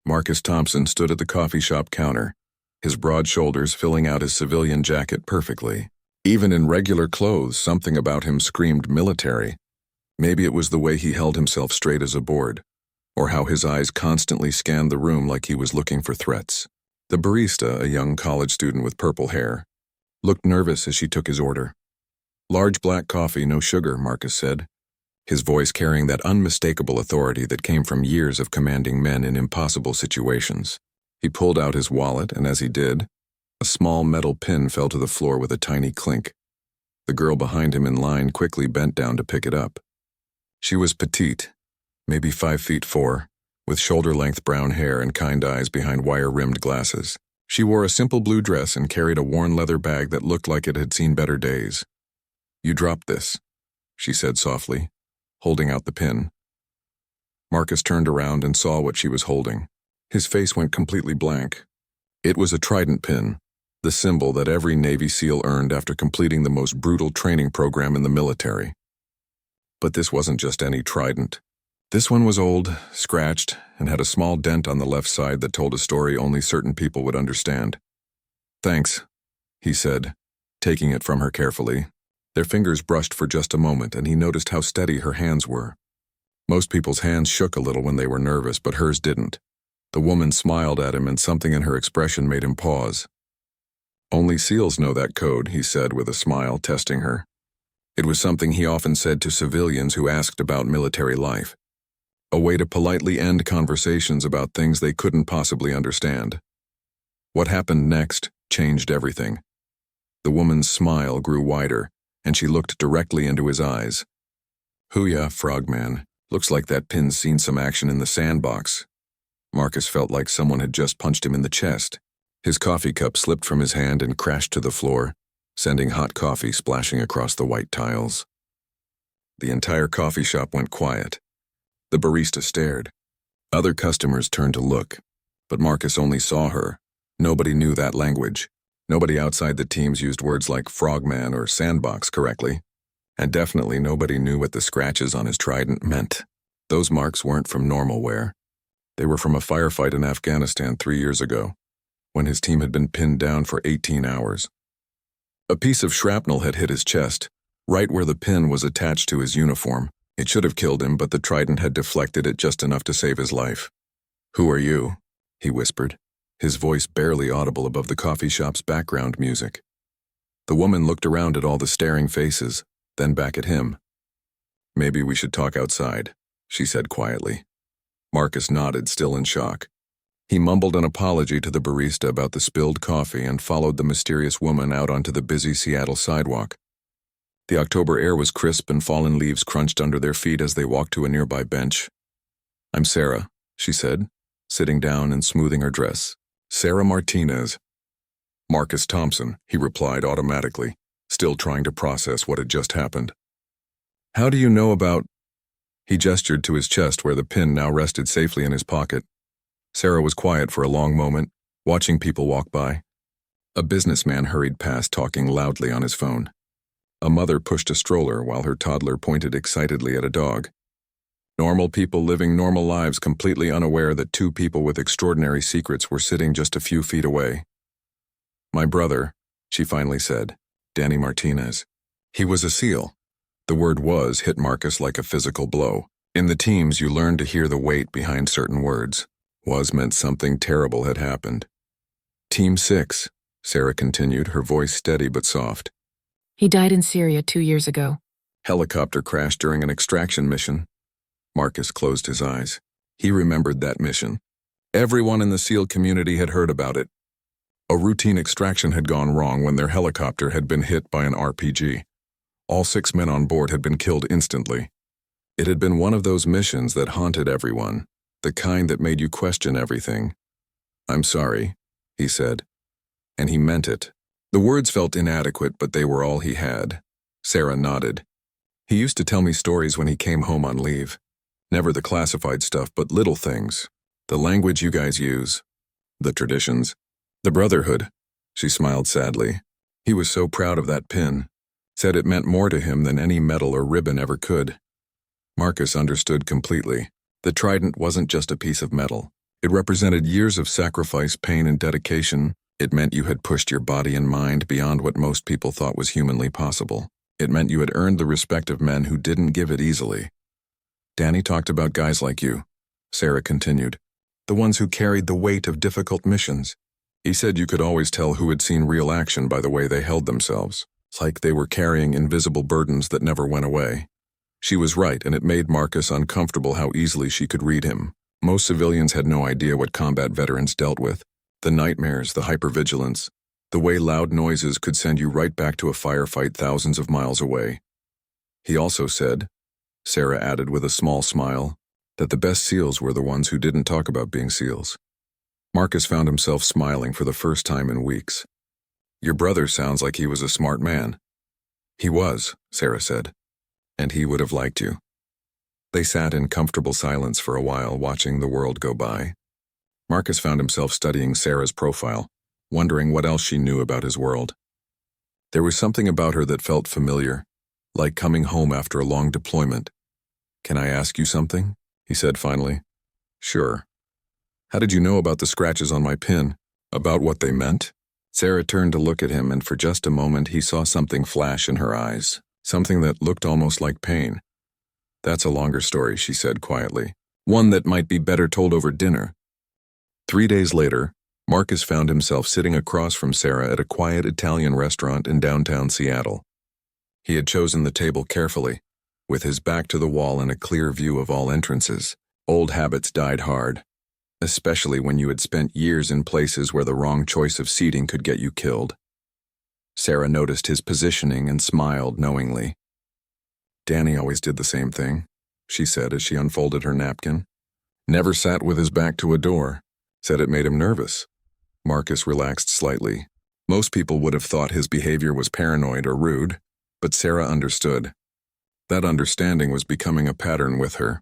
Marcus Thompson stood at the coffee shop counter, his broad shoulders filling out his civilian jacket perfectly. Even in regular clothes, something about him screamed military. Maybe it was the way he held himself straight as a board, or how his eyes constantly scanned the room like he was looking for threats. The barista, a young college student with purple hair, looked nervous as she took his order. "Large black coffee, no sugar," Marcus said, his voice carrying that unmistakable authority that came from years of commanding men in impossible situations. He pulled out his wallet, and as he did, a small metal pin fell to the floor with a tiny clink. The girl behind him in line quickly bent down to pick it up. She was petite, maybe 5'4", with shoulder-length brown hair and kind eyes behind wire-rimmed glasses. She wore a simple blue dress and carried a worn leather bag that looked like it had seen better days. "You dropped this," she said softly, holding out the pin. Marcus turned around and saw what she was holding. His face went completely blank. It was a trident pin, the symbol that every Navy SEAL earned after completing the most brutal training program in the military. But this wasn't just any trident. This one was old, scratched, and had a small dent on the left side that told a story only certain people would understand. "Thanks," he said, taking it from her carefully. Their fingers brushed for just a moment, and he noticed how steady her hands were. Most people's hands shook a little when they were nervous, but hers didn't. The woman smiled at him, and something in her expression made him pause. "Only SEALs know that code," he said with a smile, testing her. It was something he often said to civilians who asked about military life. A way to politely end conversations about things they couldn't possibly understand. What happened next changed everything. The woman's smile grew wider, and she looked directly into his eyes. "Hooyah, frogman. Looks like that pin's seen some action in the sandbox." Marcus felt like someone had just punched him in the chest. His coffee cup slipped from his hand and crashed to the floor, sending hot coffee splashing across the white tiles. The entire coffee shop went quiet. The barista stared. Other customers turned to look, but Marcus only saw her. Nobody knew that language. Nobody outside the teams used words like frogman or sandbox correctly, and definitely nobody knew what the scratches on his trident meant. Those marks weren't from normal wear. They were from a firefight in Afghanistan 3 years ago, when his team had been pinned down for 18 hours. A piece of shrapnel had hit his chest, right where the pin was attached to his uniform. It should have killed him, but the trident had deflected it just enough to save his life. "Who are you?" he whispered, his voice barely audible above the coffee shop's background music. The woman looked around at all the staring faces, then back at him. "Maybe we should talk outside," she said quietly. Marcus nodded, still in shock. He mumbled an apology to the barista about the spilled coffee and followed the mysterious woman out onto the busy Seattle sidewalk. The October air was crisp and fallen leaves crunched under their feet as they walked to a nearby bench. "I'm Sarah," she said, sitting down and smoothing her dress. "Sarah Martinez." "Marcus Thompson," he replied automatically, still trying to process what had just happened. "How do you know about—" He gestured to his chest where the pin now rested safely in his pocket. Sarah was quiet for a long moment, watching people walk by. A businessman hurried past, talking loudly on his phone. A mother pushed a stroller while her toddler pointed excitedly at a dog. Normal people living normal lives, completely unaware that two people with extraordinary secrets were sitting just a few feet away. "My brother," she finally said, "Danny Martinez. He was a SEAL." The word "was" hit Marcus like a physical blow. In the teams, you learned to hear the weight behind certain words. "Was" meant something terrible had happened. "Team 6, Sarah continued, her voice steady but soft. He died in Syria 2 years ago. Helicopter crashed during an extraction mission. Marcus closed his eyes. He remembered that mission. Everyone in the SEAL community had heard about it. A routine extraction had gone wrong when their helicopter had been hit by an RPG. All 6 men on board had been killed instantly. It had been one of those missions that haunted everyone, the kind that made you question everything. "I'm sorry," he said. And he meant it. The words felt inadequate, but they were all he had. Sarah nodded. "He used to tell me stories when he came home on leave. Never the classified stuff, but little things. The language you guys use. The traditions. The brotherhood." She smiled sadly. "He was so proud of that pin. Said it meant more to him than any medal or ribbon ever could." Marcus understood completely. The trident wasn't just a piece of metal. It represented years of sacrifice, pain, and dedication. It meant you had pushed your body and mind beyond what most people thought was humanly possible. It meant you had earned the respect of men who didn't give it easily. Danny talked about guys like you, Sarah continued, the ones who carried the weight of difficult missions. He said you could always tell who had seen real action by the way they held themselves, like they were carrying invisible burdens that never went away. She was right, and it made Marcus uncomfortable how easily she could read him. Most civilians had no idea what combat veterans dealt with. The nightmares, the hypervigilance, the way loud noises could send you right back to a firefight thousands of miles away. He also said, Sarah added with a small smile, that the best SEALs were the ones who didn't talk about being SEALs. Marcus found himself smiling for the first time in weeks. Your brother sounds like he was a smart man. He was, Sarah said, and he would have liked you. They sat in comfortable silence for a while, watching the world go by. Marcus found himself studying Sarah's profile, wondering what else she knew about his world. There was something about her that felt familiar, like coming home after a long deployment. Can I ask you something? He said finally. Sure. How did you know about the scratches on my pin? About what they meant? Sarah turned to look at him, and for just a moment he saw something flash in her eyes, something that looked almost like pain. That's a longer story, she said quietly. One that might be better told over dinner. 3 days later, Marcus found himself sitting across from Sarah at a quiet Italian restaurant in downtown Seattle. He had chosen the table carefully, with his back to the wall and a clear view of all entrances. Old habits died hard, especially when you had spent years in places where the wrong choice of seating could get you killed. Sarah noticed his positioning and smiled knowingly. Danny always did the same thing, she said as she unfolded her napkin. Never sat with his back to a door. Said it made him nervous. Marcus relaxed slightly. Most people would have thought his behavior was paranoid or rude, but Sarah understood. That understanding was becoming a pattern with her,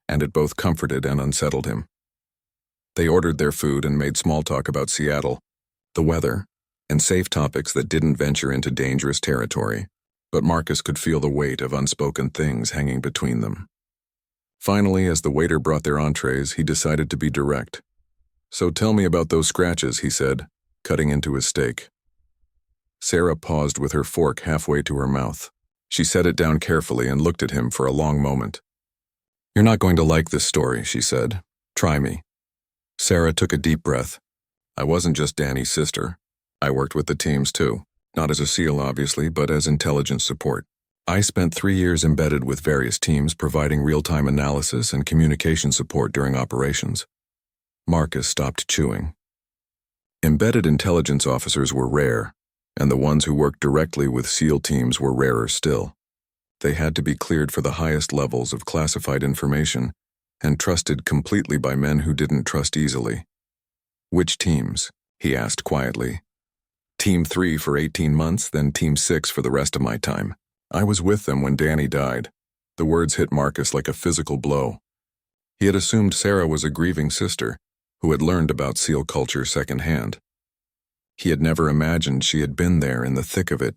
and it both comforted and unsettled him. They ordered their food and made small talk about Seattle, the weather, and safe topics that didn't venture into dangerous territory, but Marcus could feel the weight of unspoken things hanging between them. Finally, as the waiter brought their entrees, he decided to be direct. So tell me about those scratches, he said, cutting into his steak. Sarah paused with her fork halfway to her mouth. She set it down carefully and looked at him for a long moment. You're not going to like this story, she said. Try me. Sarah took a deep breath. I wasn't just Danny's sister. I worked with the teams too. Not as a SEAL, obviously, but as intelligence support. I spent 3 years embedded with various teams providing real-time analysis and communication support during operations. Marcus stopped chewing. Embedded intelligence officers were rare, and the ones who worked directly with SEAL teams were rarer still. They had to be cleared for the highest levels of classified information and trusted completely by men who didn't trust easily. Which teams? He asked quietly. Team 3 for 18 months, then Team 6 for the rest of my time. I was with them when Danny died. The words hit Marcus like a physical blow. He had assumed Sarah was a grieving sister who had learned about SEAL culture secondhand. He had never imagined she had been there in the thick of it,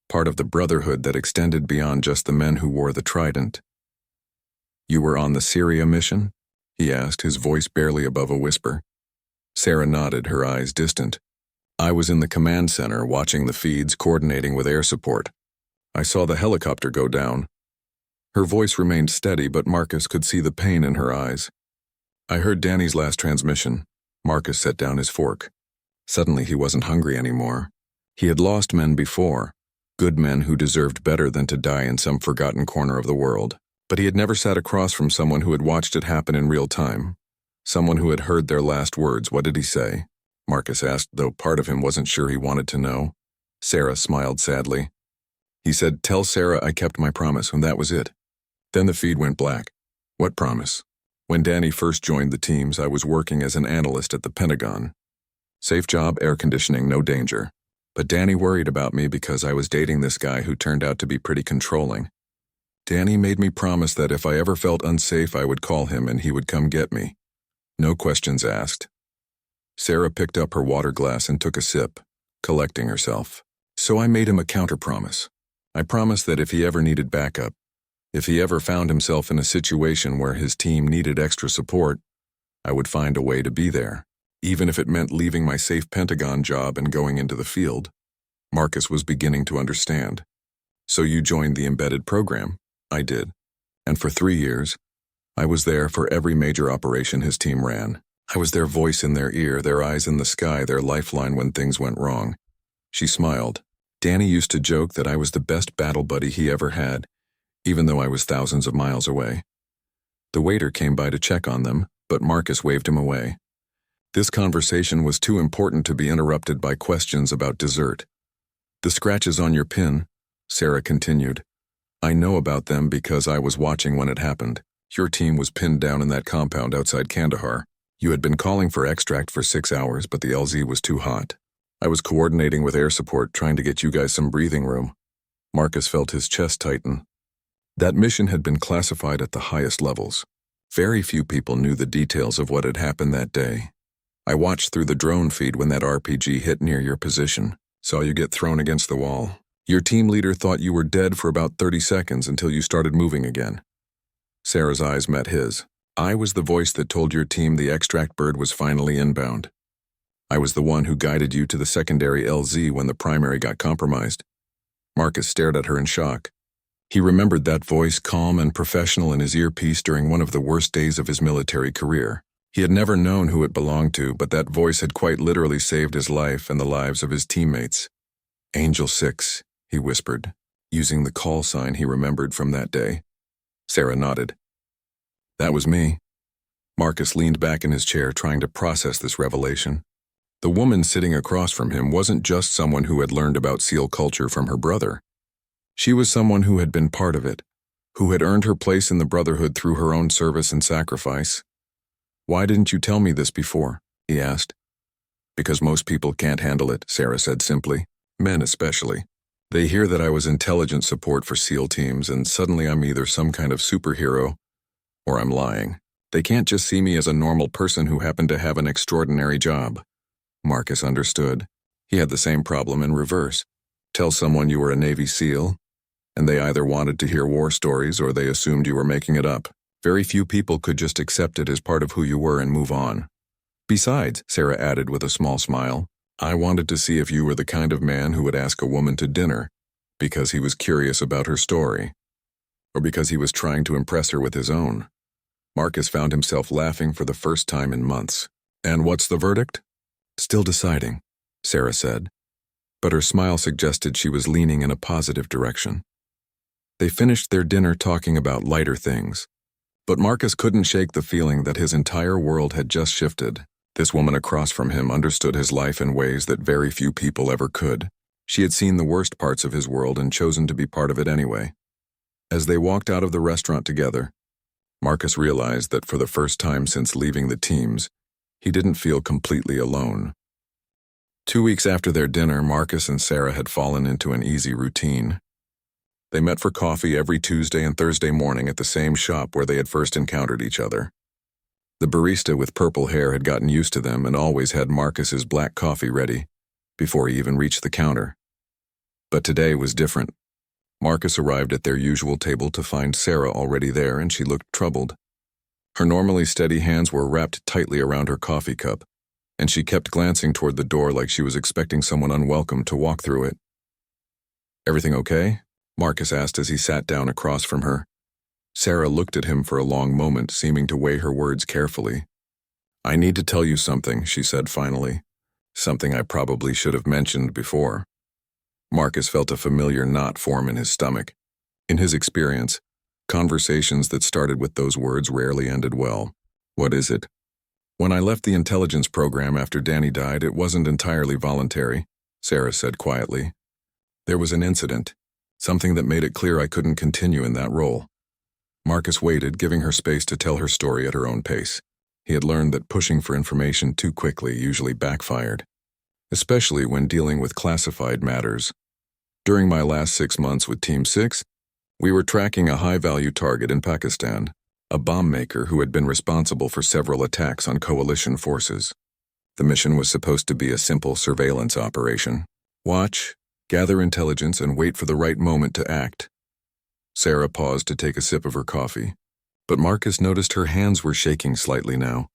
part of the brotherhood that extended beyond just the men who wore the trident. You were on the Syria mission? He asked, his voice barely above a whisper. Sarah nodded, her eyes distant. I was in the command center watching the feeds, coordinating with air support. I saw the helicopter go down. Her voice remained steady, but Marcus could see the pain in her eyes. I heard Danny's last transmission. Marcus set down his fork. Suddenly he wasn't hungry anymore. He had lost men before, good men who deserved better than to die in some forgotten corner of the world. But he had never sat across from someone who had watched it happen in real time. Someone who had heard their last words. What did he say? Marcus asked, though part of him wasn't sure he wanted to know. Sarah smiled sadly. He said, "Tell Sarah I kept my promise," and that was it. Then the feed went black. What promise? When Danny first joined the teams, I was working as an analyst at the Pentagon. Safe job, air conditioning, no danger. But Danny worried about me because I was dating this guy who turned out to be pretty controlling. Danny made me promise that if I ever felt unsafe, I would call him and he would come get me. No questions asked. Sarah picked up her water glass and took a sip, collecting herself. So I made him a counter-promise. I promised that if he ever needed backup, if he ever found himself in a situation where his team needed extra support, I would find a way to be there, even if it meant leaving my safe Pentagon job and going into the field. Marcus was beginning to understand. So you joined the embedded program? I did. And for 3 years, I was there for every major operation his team ran. I was their voice in their ear, their eyes in the sky, their lifeline when things went wrong. She smiled. Danny used to joke that I was the best battle buddy he ever had, even though I was thousands of miles away. The waiter came by to check on them, but Marcus waved him away. This conversation was too important to be interrupted by questions about dessert. The scratches on your pin, Sarah continued. I know about them because I was watching when it happened. Your team was pinned down in that compound outside Kandahar. You had been calling for extract for 6 hours, but the LZ was too hot. I was coordinating with air support, trying to get you guys some breathing room. Marcus felt his chest tighten. That mission had been classified at the highest levels. Very few people knew the details of what had happened that day. I watched through the drone feed when that RPG hit near your position. Saw you get thrown against the wall. Your team leader thought you were dead for about 30 seconds until you started moving again. Sarah's eyes met his. I was the voice that told your team the extract bird was finally inbound. I was the one who guided you to the secondary LZ when the primary got compromised. Marcus stared at her in shock. He remembered that voice, calm and professional in his earpiece during one of the worst days of his military career. He had never known who it belonged to, but that voice had quite literally saved his life and the lives of his teammates. Angel 6, he whispered, using the call sign he remembered from that day. Sarah nodded. That was me. Marcus leaned back in his chair, trying to process this revelation. The woman sitting across from him wasn't just someone who had learned about SEAL culture from her brother. She was someone who had been part of it, who had earned her place in the Brotherhood through her own service and sacrifice. Why didn't you tell me this before? He asked. Because most people can't handle it, Sarah said simply. Men especially. They hear that I was intelligence support for SEAL teams, and suddenly I'm either some kind of superhero or I'm lying. They can't just see me as a normal person who happened to have an extraordinary job. Marcus understood. He had the same problem in reverse. Tell someone you were a Navy SEAL, and they either wanted to hear war stories or they assumed you were making it up. Very few people could just accept it as part of who you were and move on. Besides, Sarah added with a small smile, I wanted to see if you were the kind of man who would ask a woman to dinner because he was curious about her story, or because he was trying to impress her with his own. Marcus found himself laughing for the first time in months. And what's the verdict? Still deciding, Sarah said, but her smile suggested she was leaning in a positive direction. They finished their dinner talking about lighter things, but Marcus couldn't shake the feeling that his entire world had just shifted. This woman across from him understood his life in ways that very few people ever could. She had seen the worst parts of his world and chosen to be part of it anyway. As they walked out of the restaurant together, Marcus realized that for the first time since leaving the teams, he didn't feel completely alone. 2 weeks after their dinner, Marcus and Sarah had fallen into an easy routine. They met for coffee every Tuesday and Thursday morning at the same shop where they had first encountered each other. The barista with purple hair had gotten used to them and always had Marcus's black coffee ready before he even reached the counter. But today was different. Marcus arrived at their usual table to find Sarah already there, and she looked troubled. Her normally steady hands were wrapped tightly around her coffee cup, and she kept glancing toward the door like she was expecting someone unwelcome to walk through it. Everything okay? Marcus asked as he sat down across from her. Sarah looked at him for a long moment, seeming to weigh her words carefully. I need to tell you something, she said finally. Something I probably should have mentioned before. Marcus felt a familiar knot form in his stomach. In his experience, conversations that started with those words rarely ended well. What is it? When I left the intelligence program after Danny died, it wasn't entirely voluntary, Sarah said quietly. There was an incident, something that made it clear I couldn't continue in that role. Marcus waited, giving her space to tell her story at her own pace. He had learned that pushing for information too quickly usually backfired, especially when dealing with classified matters. During my last 6 months with Team 6, we were tracking a high-value target in Pakistan, a bomb maker who had been responsible for several attacks on coalition forces. The mission was supposed to be a simple surveillance operation. Watch, gather intelligence, and wait for the right moment to act. Sarah paused to take a sip of her coffee, but Marcus noticed her hands were shaking slightly now.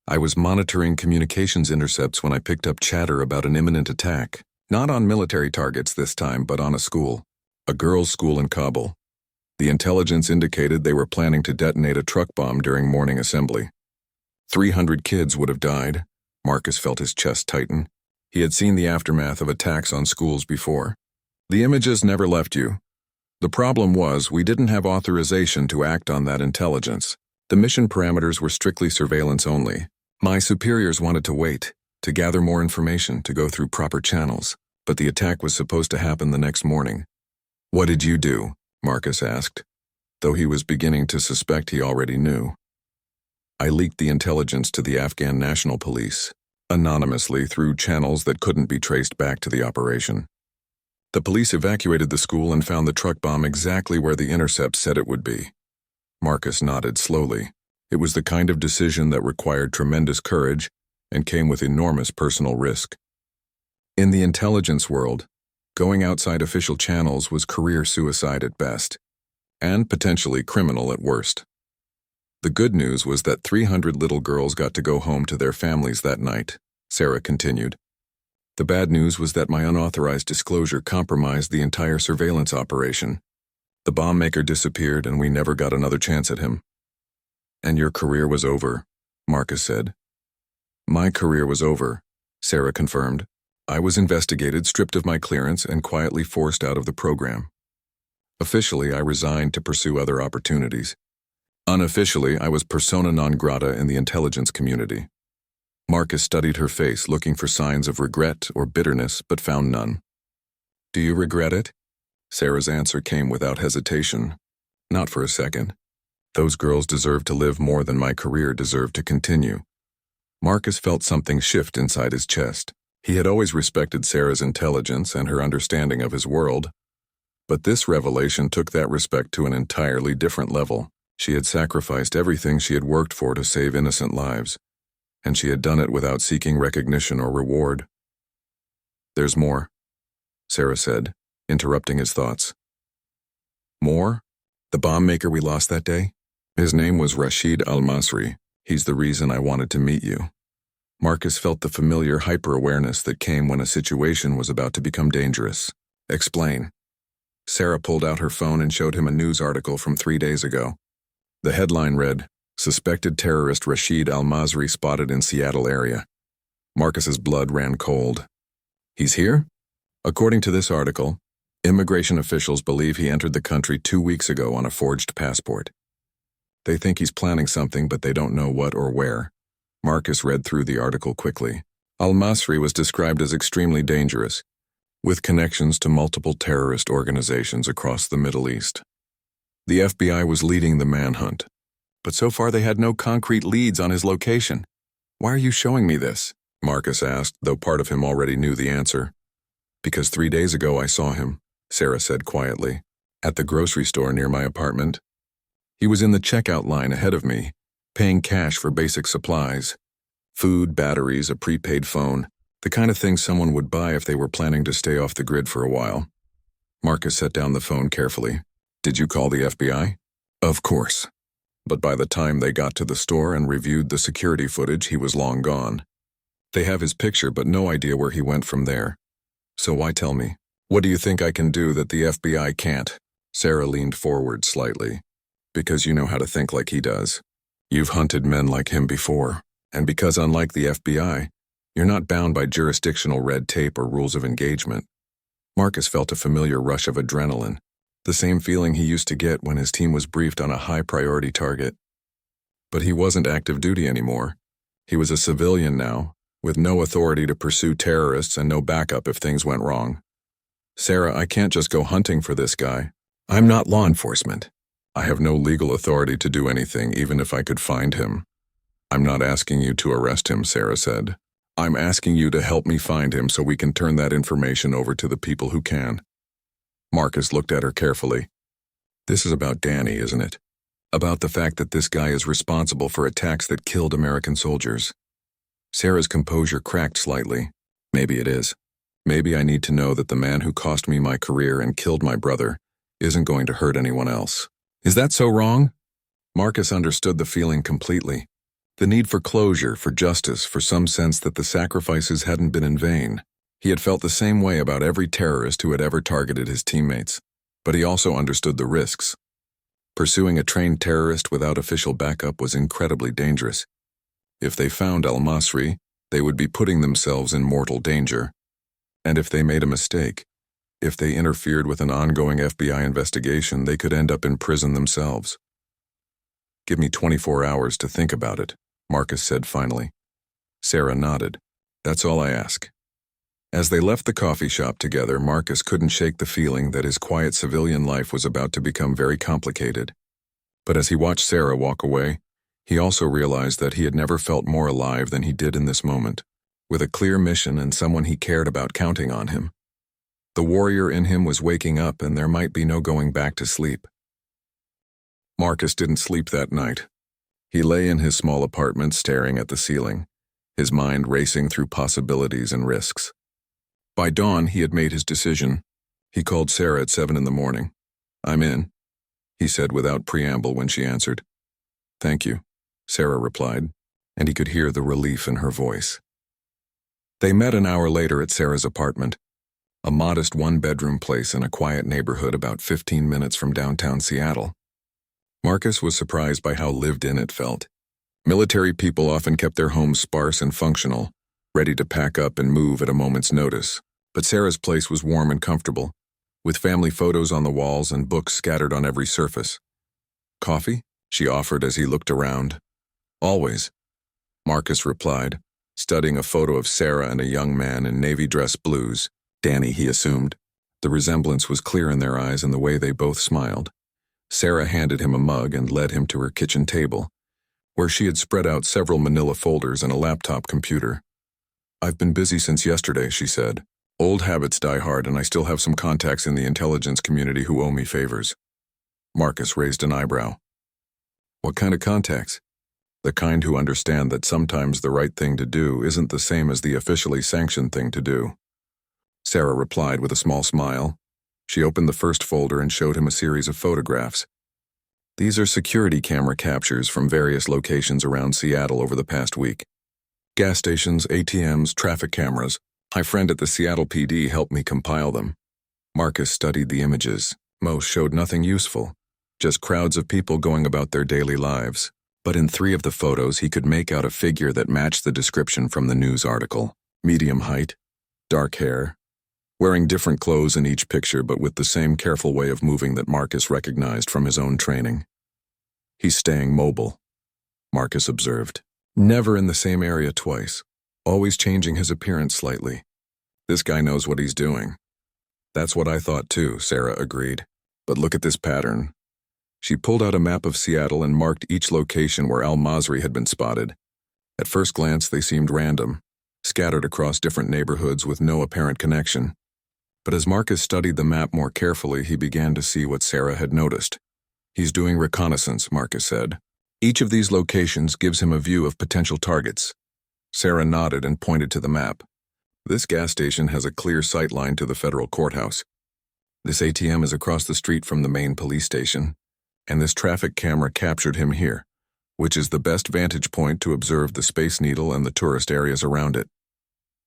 I was monitoring communications intercepts when I picked up chatter about an imminent attack. Not on military targets this time, but on a school. A girls' school in Kabul. The intelligence indicated they were planning to detonate a truck bomb during morning assembly. 300 kids would have died. Marcus felt his chest tighten. He had seen the aftermath of attacks on schools before. The images never left you. The problem was we didn't have authorization to act on that intelligence. The mission parameters were strictly surveillance only. My superiors wanted to wait, to gather more information, to go through proper channels, but the attack was supposed to happen the next morning. What did you do? Marcus asked, though he was beginning to suspect he already knew. I leaked the intelligence to the Afghan National Police, anonymously through channels that couldn't be traced back to the operation. The police evacuated the school and found the truck bomb exactly where the intercept said it would be. Marcus nodded slowly. It was the kind of decision that required tremendous courage and came with enormous personal risk. In the intelligence world, going outside official channels was career suicide at best, and potentially criminal at worst. The good news was that 300 little girls got to go home to their families that night, Sarah continued. The bad news was that my unauthorized disclosure compromised the entire surveillance operation. The bomb maker disappeared and we never got another chance at him. And your career was over, Marcus said. My career was over, Sarah confirmed. I was investigated, stripped of my clearance, and quietly forced out of the program. Officially, I resigned to pursue other opportunities. Unofficially, I was persona non grata in the intelligence community. Marcus studied her face, looking for signs of regret or bitterness, but found none. Do you regret it? Sarah's answer came without hesitation. Not for a second. Those girls deserved to live more than my career deserved to continue. Marcus felt something shift inside his chest. He had always respected Sarah's intelligence and her understanding of his world, but this revelation took that respect to an entirely different level. She had sacrificed everything she had worked for to save innocent lives, and she had done it without seeking recognition or reward. There's more, Sarah said, interrupting his thoughts. More? The bomb maker we lost that day? His name was Rashid Al-Masri. He's the reason I wanted to meet you. Marcus felt the familiar hyper-awareness that came when a situation was about to become dangerous. Explain. Sarah pulled out her phone and showed him a news article from 3 days ago. The headline read, Suspected terrorist Rashid Al-Masri spotted in Seattle area. Marcus's blood ran cold. He's here? According to this article, immigration officials believe he entered the country 2 weeks ago on a forged passport. They think he's planning something, but they don't know what or where. Marcus read through the article quickly. Al-Masri was described as extremely dangerous, with connections to multiple terrorist organizations across the Middle East. The FBI was leading the manhunt, but so far they had no concrete leads on his location. Why are you showing me this? Marcus asked, though part of him already knew the answer. Because 3 days ago I saw him, Sarah said quietly, at the grocery store near my apartment. He was in the checkout line ahead of me, paying cash for basic supplies. Food, batteries, a prepaid phone, the kind of thing someone would buy if they were planning to stay off the grid for a while. Marcus set down the phone carefully. Did you call the FBI? Of course. But by the time they got to the store and reviewed the security footage, he was long gone. They have his picture, but no idea where he went from there. So why tell me? What do you think I can do that the FBI can't? Sarah leaned forward slightly. Because you know how to think like he does. You've hunted men like him before, and because unlike the FBI, you're not bound by jurisdictional red tape or rules of engagement. Marcus felt a familiar rush of adrenaline, the same feeling he used to get when his team was briefed on a high-priority target. But he wasn't active duty anymore. He was a civilian now, with no authority to pursue terrorists and no backup if things went wrong. Sarah, I can't just go hunting for this guy. I'm not law enforcement. I have no legal authority to do anything, even if I could find him. I'm not asking you to arrest him, Sarah said. I'm asking you to help me find him so we can turn that information over to the people who can. Marcus looked at her carefully. This is about Danny, isn't it? About the fact that this guy is responsible for attacks that killed American soldiers. Sarah's composure cracked slightly. Maybe it is. Maybe I need to know that the man who cost me my career and killed my brother isn't going to hurt anyone else. Is that so wrong? Marcus understood the feeling completely. The need for closure, for justice, for some sense that the sacrifices hadn't been in vain. He had felt the same way about every terrorist who had ever targeted his teammates, but he also understood the risks. Pursuing a trained terrorist without official backup was incredibly dangerous. If they found al-Masri, they would be putting themselves in mortal danger. And if they made a mistake, if they interfered with an ongoing FBI investigation, they could end up in prison themselves. "Give me 24 hours to think about it," Marcus said finally. Sarah nodded. "That's all I ask." As they left the coffee shop together, Marcus couldn't shake the feeling that his quiet civilian life was about to become very complicated. But as he watched Sarah walk away, he also realized that he had never felt more alive than he did in this moment, with a clear mission and someone he cared about counting on him. The warrior in him was waking up, and there might be no going back to sleep. Marcus didn't sleep that night. He lay in his small apartment staring at the ceiling, his mind racing through possibilities and risks. By dawn, he had made his decision. He called Sarah at 7 in the morning. "I'm in," he said without preamble when she answered. "Thank you," Sarah replied, and he could hear the relief in her voice. They met an hour later at Sarah's apartment, a modest one-bedroom place in a quiet neighborhood about 15 minutes from downtown Seattle. Marcus was surprised by how lived-in it felt. Military people often kept their homes sparse and functional, ready to pack up and move at a moment's notice. But Sarah's place was warm and comfortable, with family photos on the walls and books scattered on every surface. "Coffee?" she offered as he looked around. "Always," Marcus replied, studying a photo of Sarah and a young man in navy dress blues. Danny, he assumed. The resemblance was clear in their eyes and the way they both smiled. Sarah handed him a mug and led him to her kitchen table, where she had spread out several manila folders and a laptop computer. "I've been busy since yesterday," she said. "Old habits die hard, and I still have some contacts in the intelligence community who owe me favors." Marcus raised an eyebrow. "What kind of contacts?" "The kind who understand that sometimes the right thing to do isn't the same as the officially sanctioned thing to do." Sarah replied with a small smile. She opened the first folder and showed him a series of photographs. "These are security camera captures from various locations around Seattle over the past week. Gas stations, ATMs, traffic cameras. My friend at the Seattle PD helped me compile them." Marcus studied the images. Most showed nothing useful, just crowds of people going about their daily lives. But in 3 of the photos, he could make out a figure that matched the description from the news article. Medium height, dark hair, wearing different clothes in each picture but with the same careful way of moving that Marcus recognized from his own training. "He's staying mobile," Marcus observed. "Never in the same area twice. Always changing his appearance slightly. This guy knows what he's doing." "That's what I thought too," Sarah agreed. "But look at this pattern." She pulled out a map of Seattle and marked each location where al-Masri had been spotted. At first glance, they seemed random, scattered across different neighborhoods with no apparent connection. But as Marcus studied the map more carefully, he began to see what Sarah had noticed. "He's doing reconnaissance," Marcus said. "Each of these locations gives him a view of potential targets." Sarah nodded and pointed to the map. "This gas station has a clear sight line to the federal courthouse. This ATM is across the street from the main police station, and this traffic camera captured him here, which is the best vantage point to observe the Space Needle and the tourist areas around it."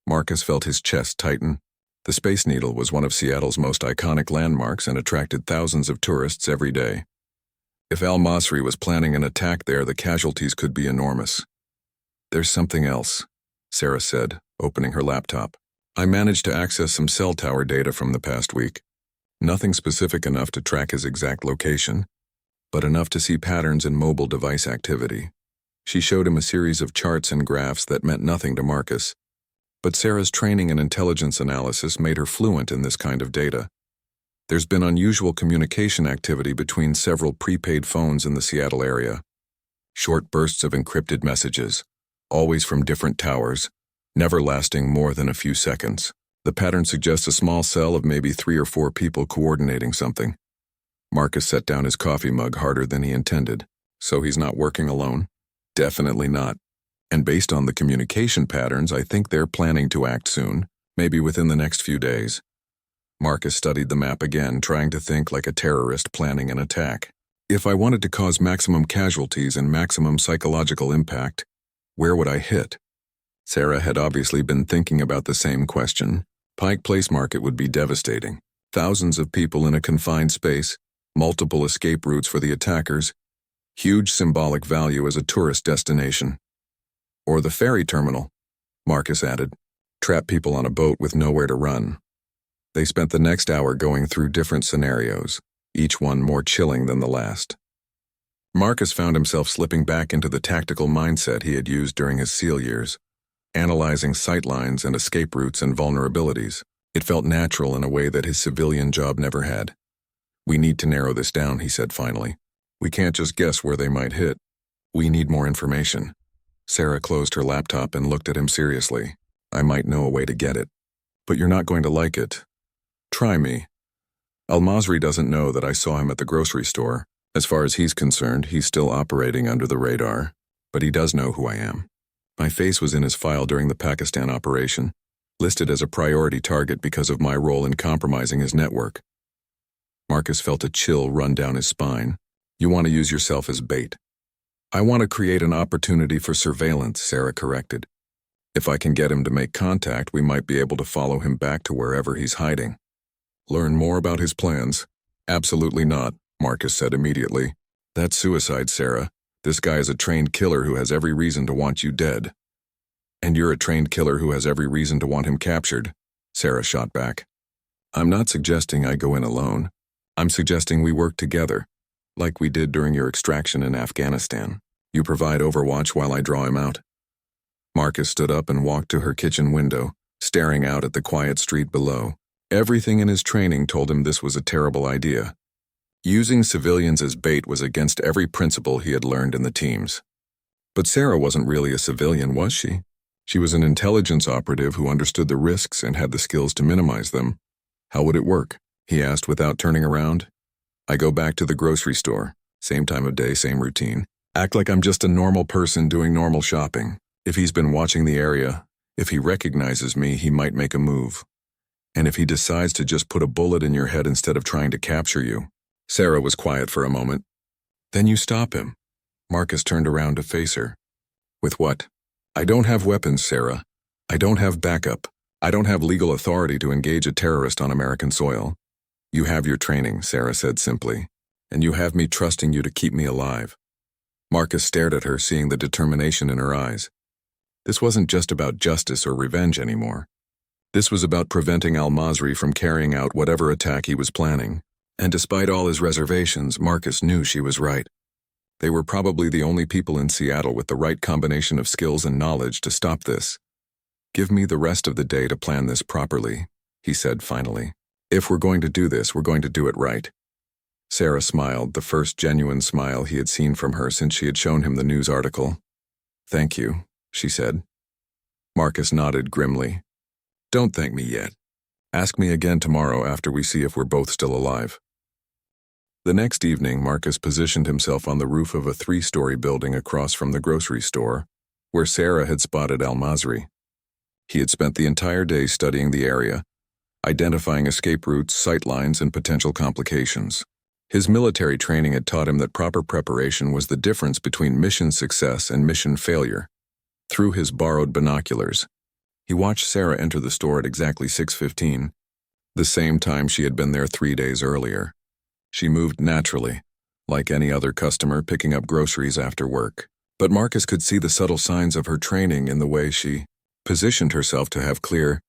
Marcus felt his chest tighten. The Space Needle was one of Seattle's most iconic landmarks and attracted thousands of tourists every day. If al-Masri was planning an attack there, the casualties could be enormous. "There's something else," Sarah said, opening her laptop. "I managed to access some cell tower data from the past week. Nothing specific enough to track his exact location, but enough to see patterns in mobile device activity." She showed him a series of charts and graphs that meant nothing to Marcus. But Sarah's training in intelligence analysis made her fluent in this kind of data. There's been unusual communication activity between several prepaid phones in the Seattle area. Short bursts of encrypted messages, always from different towers, never lasting more than a few seconds. The pattern suggests a small cell of maybe 3 or 4 people coordinating something. Marcus set down his coffee mug harder than he intended. "So he's not working alone?" "Definitely not. And based on the communication patterns, I think they're planning to act soon, maybe within the next few days." Marcus studied the map again, trying to think like a terrorist planning an attack. "If I wanted to cause maximum casualties and maximum psychological impact, Where would I hit? Sarah had obviously been thinking about the same question. Pike Place Market would be devastating. Thousands of people in a confined space, multiple escape routes for the attackers, huge symbolic value as a tourist destination. Or the ferry terminal, Marcus added. Trap people on a boat with nowhere to run. They spent the next hour going through different scenarios, each one more chilling than the last. Marcus found himself slipping back into the tactical mindset he had used during his SEAL years, analyzing sightlines and escape routes and vulnerabilities. It felt natural in a way that his civilian job never had. We need to narrow this down, he said finally. We can't just guess where they might hit. We need more information. Sarah closed her laptop and looked at him seriously. I might know a way to get it. But you're not going to like it. Try me. Al-Masri doesn't know that I saw him at the grocery store. As far as he's concerned, he's still operating under the radar. But he does know who I am. My face was in his file during the Pakistan operation, listed as a priority target because of my role in compromising his network. Marcus felt a chill run down his spine. You want to use yourself as bait. I want to create an opportunity for surveillance, Sarah corrected. If I can get him to make contact, we might be able to follow him back to wherever he's hiding. Learn more about his plans? Absolutely not, Marcus said immediately. That's suicide, Sarah. This guy is a trained killer who has every reason to want you dead. And you're a trained killer who has every reason to want him captured, Sarah shot back. I'm not suggesting I go in alone. I'm suggesting we work together, like we did during your extraction in Afghanistan. You provide overwatch while I draw him out. Marcus stood up and walked to her kitchen window, staring out at the quiet street below. Everything in his training told him this was a terrible idea. Using civilians as bait was against every principle he had learned in the teams. But Sarah wasn't really a civilian, was she? She was an intelligence operative who understood the risks and had the skills to minimize them. How would it work? He asked without turning around. I go back to the grocery store. Same time of day, same routine. Act like I'm just a normal person doing normal shopping. If he's been watching the area, if he recognizes me, he might make a move. And if he decides to just put a bullet in your head instead of trying to capture you. Sarah was quiet for a moment. Then you stop him. Marcus turned around to face her. With what? I don't have weapons, Sarah. I don't have backup. I don't have legal authority to engage a terrorist on American soil. You have your training, Sarah said simply, and you have me trusting you to keep me alive. Marcus stared at her, seeing the determination in her eyes. This wasn't just about justice or revenge anymore. This was about preventing Al-Masri from carrying out whatever attack he was planning. And despite all his reservations, Marcus knew she was right. They were probably the only people in Seattle with the right combination of skills and knowledge to stop this. Give me the rest of the day to plan this properly, he said finally. If we're going to do this, we're going to do it right. Sarah smiled, the first genuine smile he had seen from her since she had shown him the news article. Thank you, she said. Marcus nodded grimly. Don't thank me yet. Ask me again tomorrow after we see if we're both still alive. The next evening, Marcus positioned himself on the roof of a 3-story building across from the grocery store, where Sarah had spotted Al-Masri. He had spent the entire day studying the area, identifying escape routes, sightlines, and potential complications. His military training had taught him that proper preparation was the difference between mission success and mission failure. Through his borrowed binoculars, he watched Sarah enter the store at exactly 6:15, the same time she had been there 3 days earlier. She moved naturally, like any other customer picking up groceries after work. But Marcus could see the subtle signs of her training in the way she positioned herself to have clear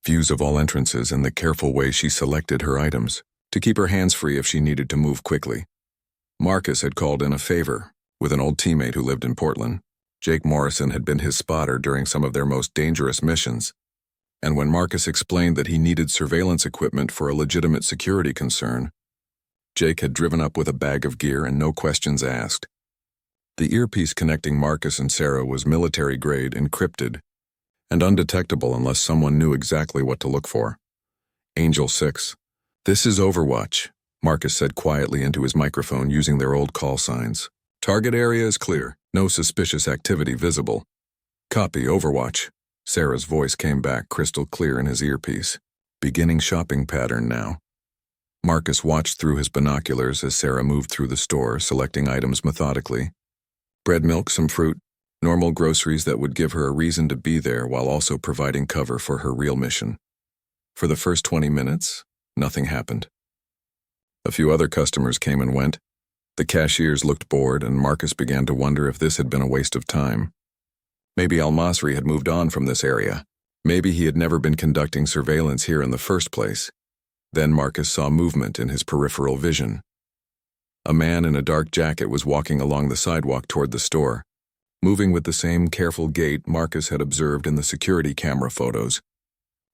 views of all entrances and the careful way she selected her items to keep her hands free if she needed to move quickly. Marcus had called in a favor with an old teammate who lived in Portland. Jake Morrison had been his spotter during some of their most dangerous missions, and when Marcus explained that he needed surveillance equipment for a legitimate security concern, Jake had driven up with a bag of gear and no questions asked. The earpiece connecting Marcus and Sarah was military-grade, encrypted, and undetectable unless someone knew exactly what to look for. Angel 6. This is Overwatch, Marcus said quietly into his microphone using their old call signs. Target area is clear. No suspicious activity visible. Copy, Overwatch. Sarah's voice came back crystal clear in his earpiece. Beginning shopping pattern now. Marcus watched through his binoculars as Sarah moved through the store, selecting items methodically. Bread, milk, some fruit. Normal groceries that would give her a reason to be there while also providing cover for her real mission. For the first 20 minutes, nothing happened. A few other customers came and went. The cashiers looked bored, and Marcus began to wonder if this had been a waste of time. Maybe Al-Masri had moved on from this area. Maybe he had never been conducting surveillance here in the first place. Then Marcus saw movement in his peripheral vision. A man in a dark jacket was walking along the sidewalk toward the store, moving with the same careful gait Marcus had observed in the security camera photos.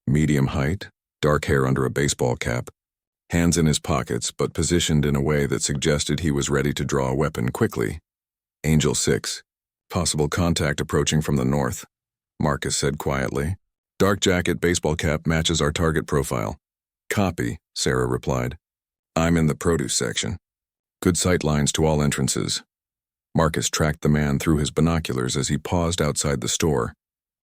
Medium height, dark hair under a baseball cap, hands in his pockets but positioned in a way that suggested he was ready to draw a weapon quickly. Angel 6. Possible contact approaching from the north, Marcus said quietly. Dark jacket, baseball cap matches our target profile. Copy, Sarah replied. I'm in the produce section. Good sight lines to all entrances. Marcus tracked the man through his binoculars as he paused outside the store,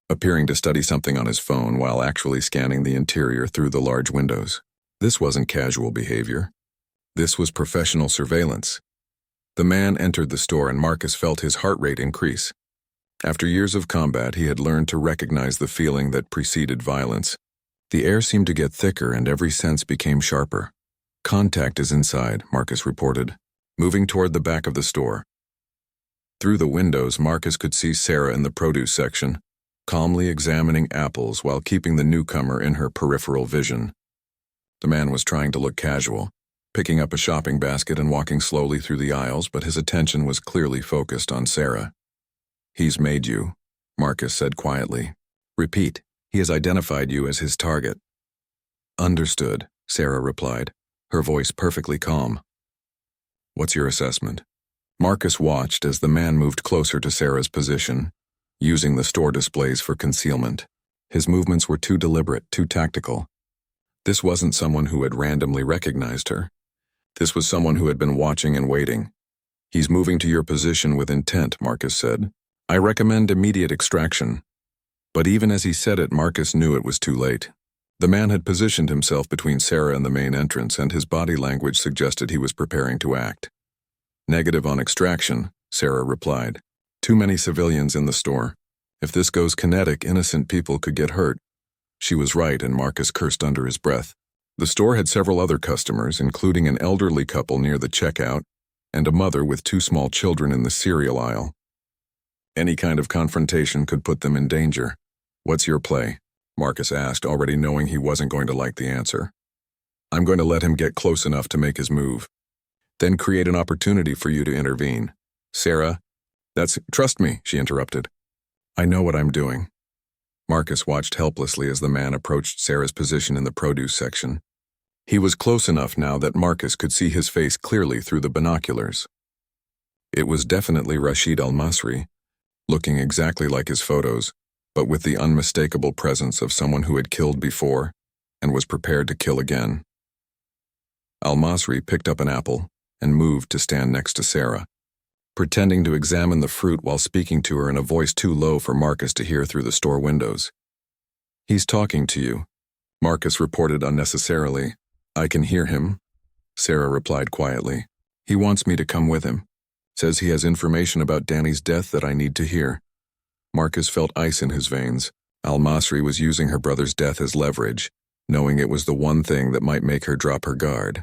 appearing to study something on his phone while actually scanning the interior through the large windows. This wasn't casual behavior. This was professional surveillance. The man entered the store and Marcus felt his heart rate increase. After years of combat, he had learned to recognize the feeling that preceded violence. The air seemed to get thicker and every sense became sharper. Contact is inside, Marcus reported, moving toward the back of the store. Through the windows, Marcus could see Sarah in the produce section, calmly examining apples while keeping the newcomer in her peripheral vision. The man was trying to look casual, picking up a shopping basket and walking slowly through the aisles, but his attention was clearly focused on Sarah. He's made you, Marcus said quietly. Repeat, he has identified you as his target. Understood, Sarah replied, her voice perfectly calm. What's your assessment? Marcus watched as the man moved closer to Sarah's position, using the store displays for concealment. His movements were too deliberate, too tactical. This wasn't someone who had randomly recognized her. This was someone who had been watching and waiting. He's moving to your position with intent, Marcus said. I recommend immediate extraction. But even as he said it, Marcus knew it was too late. The man had positioned himself between Sarah and the main entrance, and his body language suggested he was preparing to act. Negative on extraction, Sarah replied. Too many civilians in the store. If this goes kinetic, innocent people could get hurt. She was right, and Marcus cursed under his breath. The store had several other customers, including an elderly couple near the checkout and a mother with 2 small children in the cereal aisle. Any kind of confrontation could put them in danger. What's your play? Marcus asked, already knowing he wasn't going to like the answer. I'm going to let him get close enough to make his move. Then create an opportunity for you to intervene. Sarah, trust me, she interrupted. I know what I'm doing. Marcus watched helplessly as the man approached Sarah's position in the produce section. He was close enough now that Marcus could see his face clearly through the binoculars. It was definitely Rashid Al-Masri, looking exactly like his photos, but with the unmistakable presence of someone who had killed before and was prepared to kill again. Al-Masri picked up an apple and moved to stand next to Sarah, pretending to examine the fruit while speaking to her in a voice too low for Marcus to hear through the store windows. He's talking to you, Marcus reported unnecessarily. I can hear him, Sarah replied quietly. He wants me to come with him. Says he has information about Danny's death that I need to hear. Marcus felt ice in his veins. Al-Masri was using her brother's death as leverage, knowing it was the one thing that might make her drop her guard.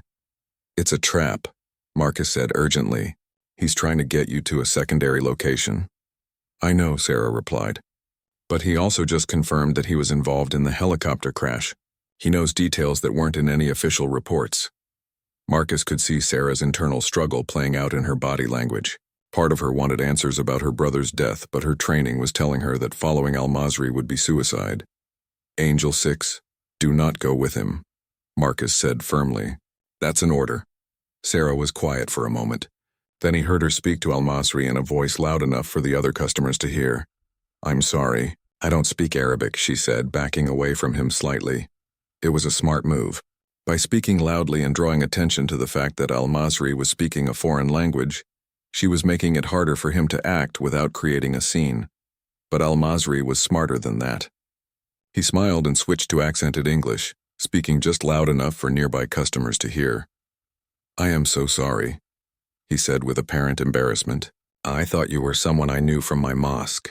It's a trap, Marcus said urgently. He's trying to get you to a secondary location. I know, Sarah replied. But he also just confirmed that he was involved in the helicopter crash. He knows details that weren't in any official reports. Marcus could see Sarah's internal struggle playing out in her body language. Part of her wanted answers about her brother's death, but her training was telling her that following Al-Masri would be suicide. Angel 6, do not go with him, Marcus said firmly. That's an order. Sarah was quiet for a moment. Then he heard her speak to Al-Masri in a voice loud enough for the other customers to hear. I'm sorry, I don't speak Arabic, she said, backing away from him slightly. It was a smart move. By speaking loudly and drawing attention to the fact that Al-Masri was speaking a foreign language, she was making it harder for him to act without creating a scene. But Al-Masri was smarter than that. He smiled and switched to accented English, speaking just loud enough for nearby customers to hear. I am so sorry, he said with apparent embarrassment. I thought you were someone I knew from my mosque.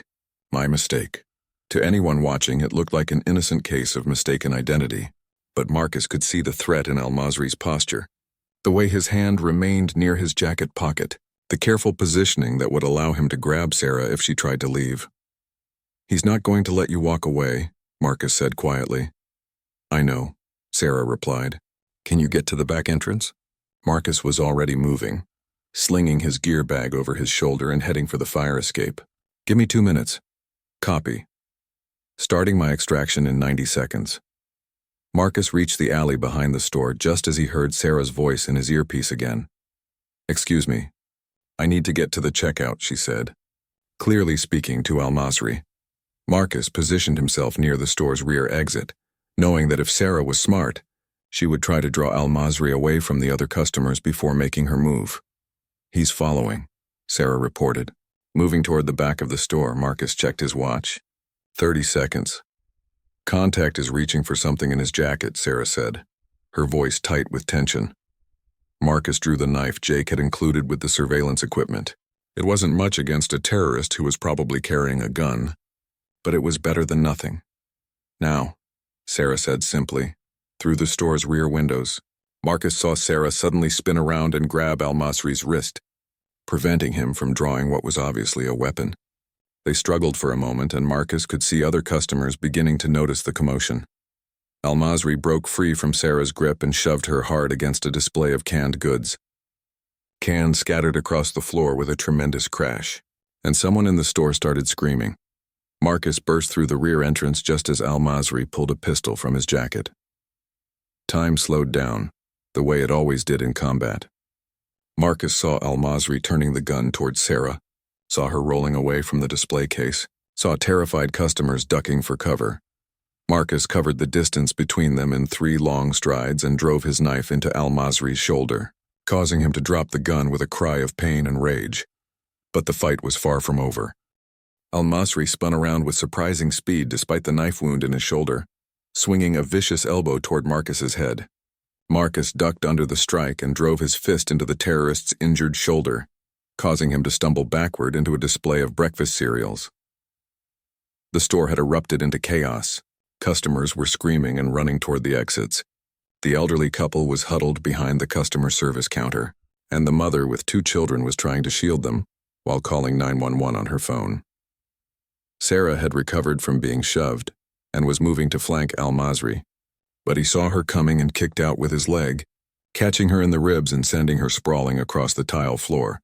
My mistake. To anyone watching, it looked like an innocent case of mistaken identity, but Marcus could see the threat in Al-Masri's posture. The way his hand remained near his jacket pocket, the careful positioning that would allow him to grab Sarah if she tried to leave. "He's not going to let you walk away," Marcus said quietly. "I know," Sarah replied. "Can you get to the back entrance?" Marcus was already moving, slinging his gear bag over his shoulder and heading for the fire escape. "Give me 2 minutes." "Copy." Starting my extraction in 90 seconds. Marcus reached the alley behind the store just as he heard Sarah's voice in his earpiece again. "Excuse me. I need to get to the checkout," she said, clearly speaking to Al-Masri. Marcus positioned himself near the store's rear exit, knowing that if Sarah was smart, she would try to draw Al-Masri away from the other customers before making her move. "He's following," Sarah reported. Moving toward the back of the store, Marcus checked his watch. 30 seconds. "Contact is reaching for something in his jacket," Sarah said, her voice tight with tension. Marcus drew the knife Jake had included with the surveillance equipment. It wasn't much against a terrorist who was probably carrying a gun, but it was better than nothing. "Now," Sarah said simply. Through the store's rear windows, Marcus saw Sarah suddenly spin around and grab Al-Masri's wrist, preventing him from drawing what was obviously a weapon. They struggled for a moment, and Marcus could see other customers beginning to notice the commotion. Al-Masri broke free from Sarah's grip and shoved her hard against a display of canned goods. Cans scattered across the floor with a tremendous crash, and someone in the store started screaming. Marcus burst through the rear entrance just as Al-Masri pulled a pistol from his jacket. Time slowed down, the way it always did in combat. Marcus saw Al-Masri turning the gun towards Sarah, saw her rolling away from the display case, saw terrified customers ducking for cover. Marcus covered the distance between them in 3 long strides and drove his knife into Al-Masri's shoulder, causing him to drop the gun with a cry of pain and rage. But the fight was far from over. Al-Masri spun around with surprising speed despite the knife wound in his shoulder, swinging a vicious elbow toward Marcus's head. Marcus ducked under the strike and drove his fist into the terrorist's injured shoulder, causing him to stumble backward into a display of breakfast cereals. The store had erupted into chaos. Customers were screaming and running toward the exits. The elderly couple was huddled behind the customer service counter, and the mother with 2 children was trying to shield them while calling 911 on her phone. Sarah had recovered from being shoved and was moving to flank Al-Masri, but he saw her coming and kicked out with his leg, catching her in the ribs and sending her sprawling across the tile floor.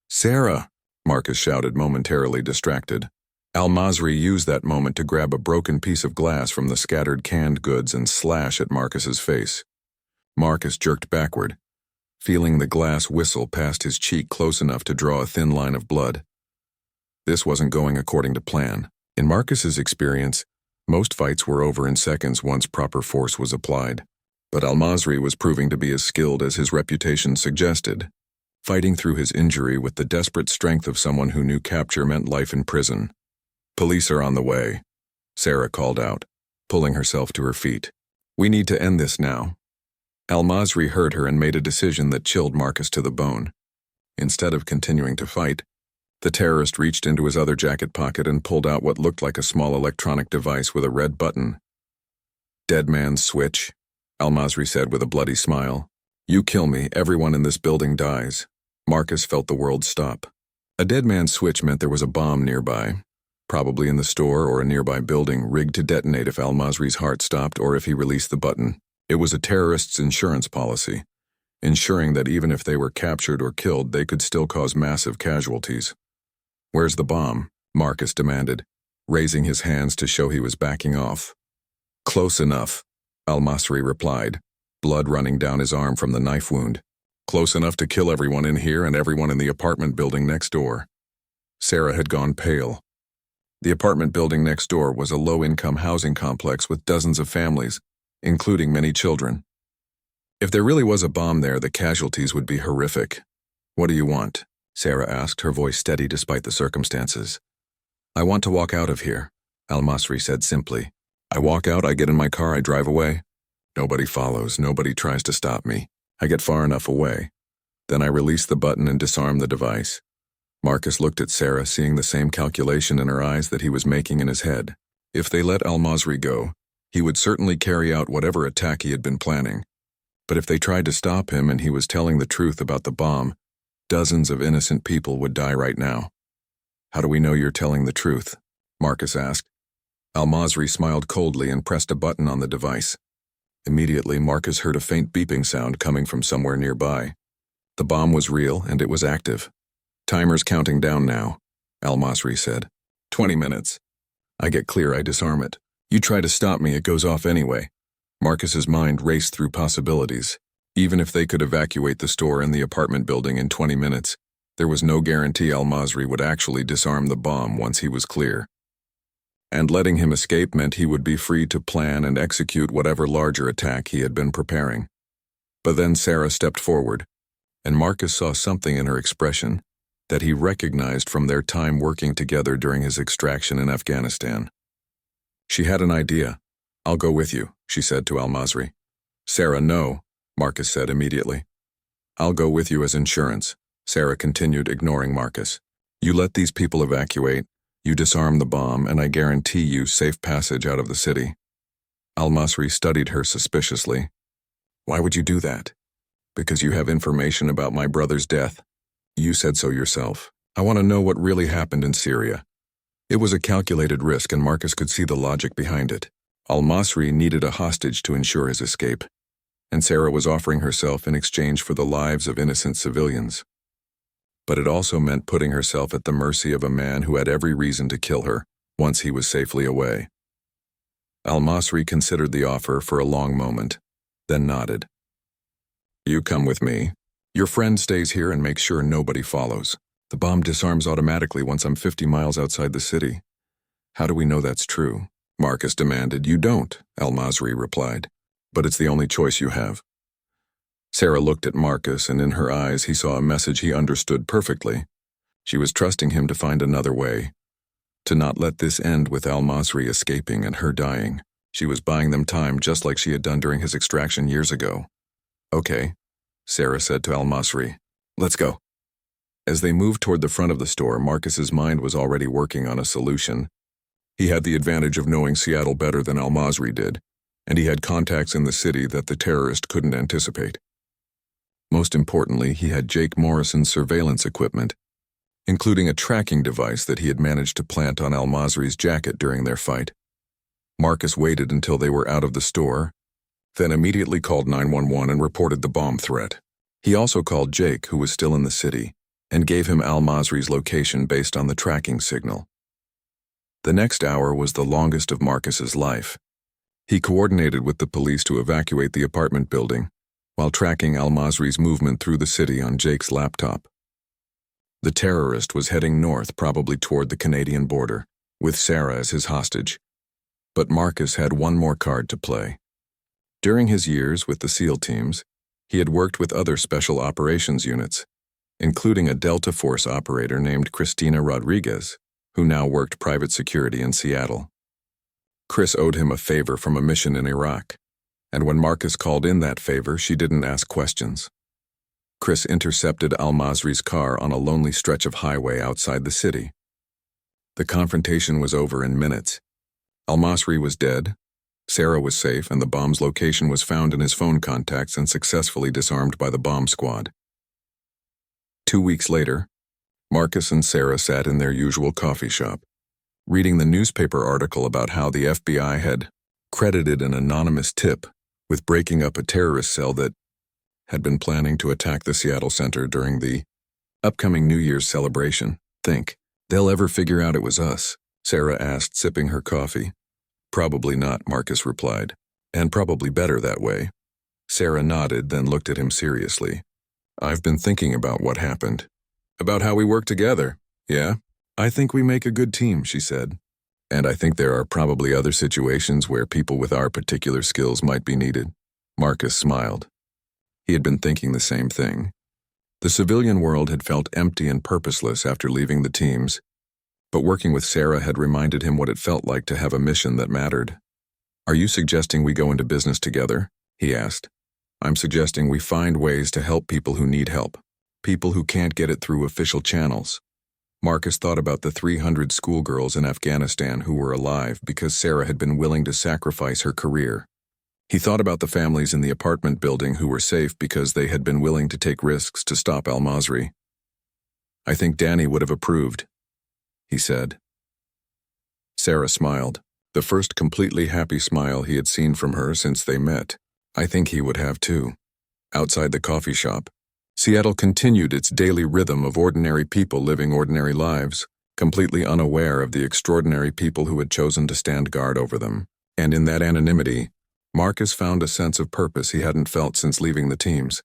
"Sarah!" Marcus shouted, momentarily distracted. Al-Masri used that moment to grab a broken piece of glass from the scattered canned goods and slash at Marcus's face. Marcus jerked backward, feeling the glass whistle past his cheek close enough to draw a thin line of blood. This wasn't going according to plan. In Marcus's experience, most fights were over in seconds once proper force was applied. But Al-Masri was proving to be as skilled as his reputation suggested, fighting through his injury with the desperate strength of someone who knew capture meant life in prison. "Police are on the way," Sarah called out, pulling herself to her feet. "We need to end this now." Al-Masri heard her and made a decision that chilled Marcus to the bone. Instead of continuing to fight, the terrorist reached into his other jacket pocket and pulled out what looked like a small electronic device with a red button. "Dead man's switch," Al-Masri said with a bloody smile. "You kill me, everyone in this building dies." Marcus felt the world stop. A dead man's switch meant there was a bomb nearby, probably in the store or a nearby building, rigged to detonate if Al-Masri's heart stopped or if he released the button. It was a terrorist's insurance policy, ensuring that even if they were captured or killed, they could still cause massive casualties. "Where's the bomb?" Marcus demanded, raising his hands to show he was backing off. "Close enough," Al-Masri replied, blood running down his arm from the knife wound. "Close enough to kill everyone in here and everyone in the apartment building next door." Sarah had gone pale. The apartment building next door was a low-income housing complex with dozens of families, including many children. If there really was a bomb there, the casualties would be horrific. "What do you want?" Sarah asked, her voice steady despite the circumstances. "I want to walk out of here," Al-Masri said simply. "I walk out, I get in my car, I drive away. Nobody follows, nobody tries to stop me. I get far enough away. Then I release the button and disarm the device." Marcus looked at Sarah, seeing the same calculation in her eyes that he was making in his head. If they let Al-Masri go, he would certainly carry out whatever attack he had been planning. But if they tried to stop him and he was telling the truth about the bomb, dozens of innocent people would die right now. "How do we know you're telling the truth?" Marcus asked. Al-Masri smiled coldly and pressed a button on the device. Immediately, Marcus heard a faint beeping sound coming from somewhere nearby. The bomb was real and it was active. "Timer's counting down now," Al-Masri said. 20 minutes. I get clear, I disarm it. You try to stop me, it goes off anyway." Marcus's mind raced through possibilities. Even if they could evacuate the store and the apartment building in 20 minutes, there was no guarantee Al-Masri would actually disarm the bomb once he was clear. And letting him escape meant he would be free to plan and execute whatever larger attack he had been preparing. But then Sarah stepped forward, and Marcus saw something in her expression that he recognized from their time working together during his extraction in Afghanistan. She had an idea. "I'll go with you," she said to Al-Masri. "Sarah, no," Marcus said immediately. "I'll go with you as insurance," Sarah continued, ignoring Marcus. "You let these people evacuate, you disarm the bomb, and I guarantee you safe passage out of the city." Al-Masri studied her suspiciously. "Why would you do that?" "Because you have information about my brother's death. You said so yourself. I want to know what really happened in Syria." It was a calculated risk, and Marcus could see the logic behind it. Al-Masri needed a hostage to ensure his escape, and Sarah was offering herself in exchange for the lives of innocent civilians. But it also meant putting herself at the mercy of a man who had every reason to kill her once he was safely away. Al-Masri considered the offer for a long moment, then nodded. "You come with me. Your friend stays here and makes sure nobody follows. The bomb disarms automatically once I'm 50 miles outside the city." "How do we know that's true?" Marcus demanded. "You don't," Al-Masri replied. "But it's the only choice you have." Sarah looked at Marcus, and in her eyes he saw a message he understood perfectly. She was trusting him to find another way, to not let this end with Al-Masri escaping and her dying. She was buying them time just like she had done during his extraction years ago. "Okay," Sarah said to Al-Masri. "Let's go." As they moved toward the front of the store, Marcus's mind was already working on a solution. He had the advantage of knowing Seattle better than Al-Masri did, and he had contacts in the city that the terrorist couldn't anticipate. Most importantly, he had Jake Morrison's surveillance equipment, including a tracking device that he had managed to plant on Al-Masri's jacket during their fight. Marcus waited until they were out of the store, then immediately called 911 and reported the bomb threat. He also called Jake, who was still in the city, and gave him Al-Masri's location based on the tracking signal. The next hour was the longest of Marcus's life. He coordinated with the police to evacuate the apartment building, while tracking Al-Masri's movement through the city on Jake's laptop. The terrorist was heading north, probably toward the Canadian border, with Sarah as his hostage. But Marcus had one more card to play. During his years with the SEAL teams, he had worked with other special operations units, including a Delta Force operator named Christina Rodriguez, who now worked private security in Seattle. Chris owed him a favor from a mission in Iraq, and when Marcus called in that favor, she didn't ask questions. Chris intercepted Al-Masri's car on a lonely stretch of highway outside the city. The confrontation was over in minutes. Al-Masri was dead, Sarah was safe, and the bomb's location was found in his phone contacts and successfully disarmed by the bomb squad. 2 weeks later, Marcus and Sarah sat in their usual coffee shop, reading the newspaper article about how the FBI had credited an anonymous tip with breaking up a terrorist cell that had been planning to attack the Seattle Center during the upcoming New Year's celebration. "Think they'll ever figure out it was us?" Sarah asked, sipping her coffee. "Probably not," Marcus replied, "and probably better that way." Sarah nodded, then looked at him seriously. "I've been thinking about what happened. About how we work together. Yeah? I think we make a good team," she said. "And I think there are probably other situations where people with our particular skills might be needed." Marcus smiled. He had been thinking the same thing. The civilian world had felt empty and purposeless after leaving the teams, but working with Sarah had reminded him what it felt like to have a mission that mattered. "Are you suggesting we go into business together?" he asked. "I'm suggesting we find ways to help people who need help, people who can't get it through official channels." Marcus thought about the 300 schoolgirls in Afghanistan who were alive because Sarah had been willing to sacrifice her career. He thought about the families in the apartment building who were safe because they had been willing to take risks to stop al-Masri. "I think Danny would have approved," he said. Sarah smiled, the first completely happy smile he had seen from her since they met. "I think he would have too." Outside the coffee shop, Seattle continued its daily rhythm of ordinary people living ordinary lives, completely unaware of the extraordinary people who had chosen to stand guard over them. And in that anonymity, Marcus found a sense of purpose he hadn't felt since leaving the teams.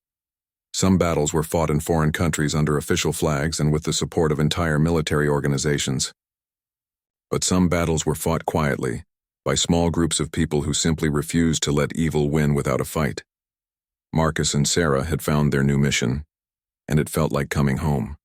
Some battles were fought in foreign countries under official flags and with the support of entire military organizations. But some battles were fought quietly, by small groups of people who simply refused to let evil win without a fight. Marcus and Sarah had found their new mission, and it felt like coming home.